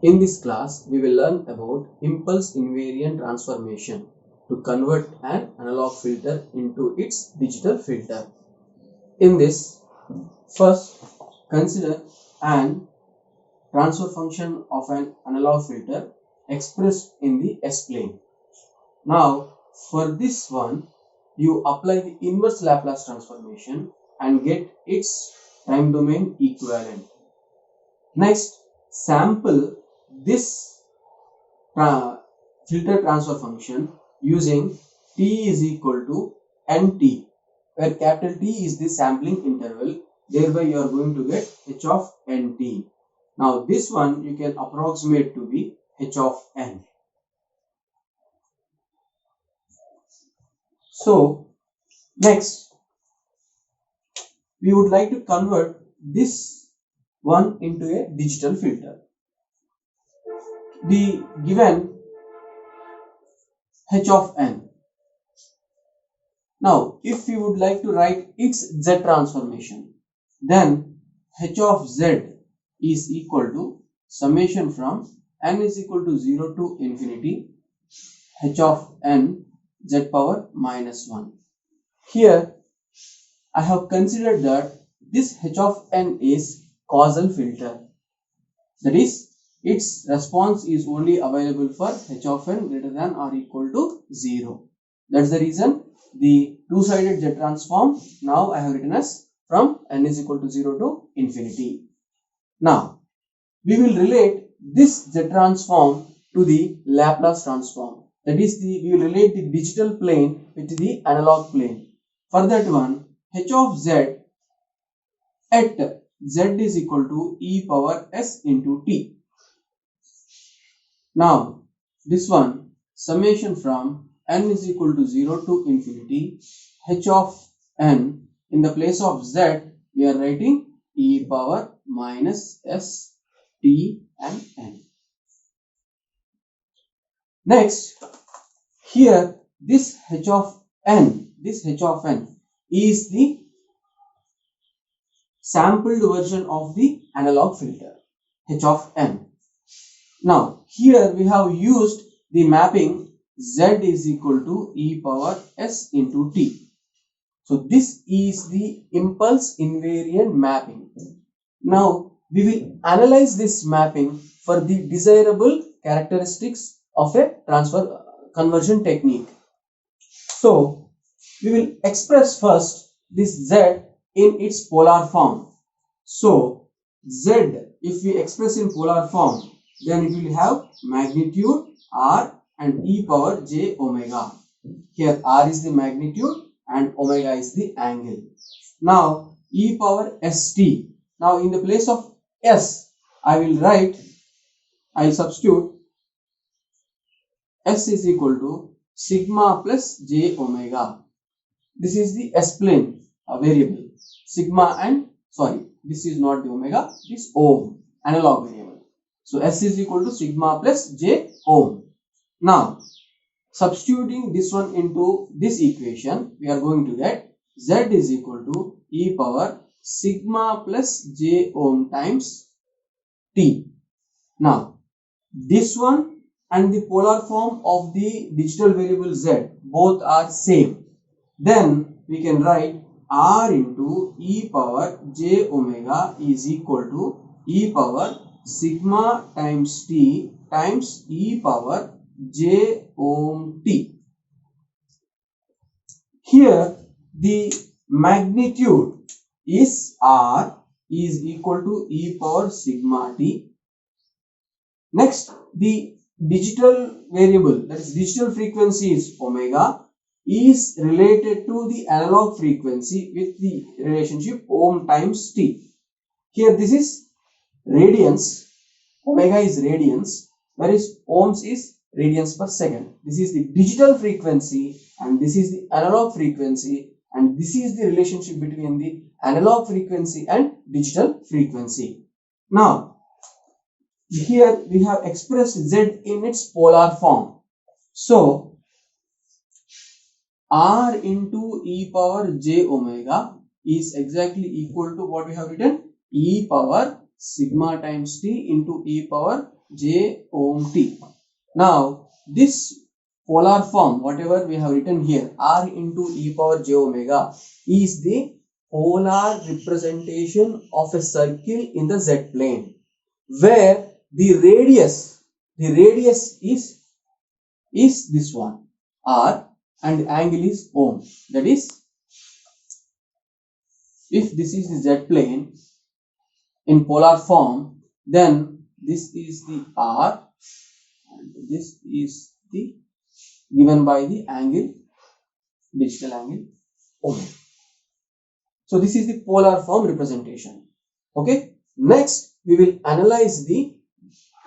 In this class, we will learn about impulse invariant transformation to convert an analog filter into its digital filter. In this, first consider an transfer function of an analog filter expressed in the S-plane. Now, for this one, you apply the inverse Laplace transformation and get its time domain equivalent. Next, sample this filter transfer function using t is equal to nt, where capital T is the sampling interval. Thereby, you are going to get h of nt. Now, this one you can approximate to be h of n. So, next, we would like to convert this one into a digital filter. The given h of n. Now, if you would like to write its z transformation, then h of z is equal to summation from n is equal to 0 to infinity h of n z power minus 1. Here, I have considered that this h of n is causal filter. That is, its response is only available for h of n greater than or equal to 0. That's the reason the two-sided Z transform now I have written as from n is equal to 0 to infinity. Now, we will relate this Z transform to the Laplace transform. That is, we will relate the digital plane with the analog plane. For that one, h of z at z is equal to e power s into t. Now, this one summation from n is equal to 0 to infinity h of n, in the place of z we are writing e power minus s t and n. Next, here this h of n is the sampled version of the analog filter h of n. Now, here we have used the mapping z is equal to e power s into t. So, this is the impulse invariant mapping. Now, we will analyze this mapping for the desirable characteristics of a transfer conversion technique. So, we will express first this z in its polar form. So, z, if we express in polar form, then it will have magnitude r and e power j omega. Here r is the magnitude and omega is the angle. Now e power st. Now in the place of s, I will substitute s is equal to sigma plus j omega. This is the s plane variable. Sigma and this is not the omega, this ohm analog variable. So s is equal to sigma plus j ohm. Now, substituting this one into this equation, we are going to get z is equal to e power sigma plus j ohm times t. Now, this one and the polar form of the digital variable z both are same. Then we can write r into e power j omega is equal to e power sigma times t times e power j ohm t. Here the magnitude is r is equal to e power sigma t. Next, the digital variable, that is digital frequency is omega, is related to the analog frequency with the relationship ohm times t. Here this is radians, omega is radians, whereas ohms is radians per second. This is the digital frequency and this is the analog frequency, and this is the relationship between the analog frequency and digital frequency. Now, here we have expressed z in its polar form. So, r into e power j omega is exactly equal to what we have written, e power sigma times t into e power j ohm t. Now this polar form, whatever we have written here, r into e power j omega, is the polar representation of a circle in the z plane, where the radius is this one, r, and the angle is ohm. That is, if this is the z plane in polar form, then this is the r and this is the given by the angle, digital angle ohm. So this is the polar form representation. Okay. Next, we will analyze the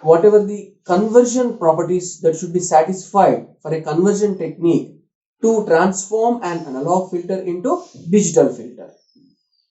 whatever the conversion properties that should be satisfied for a conversion technique to transform an analog filter into digital filter.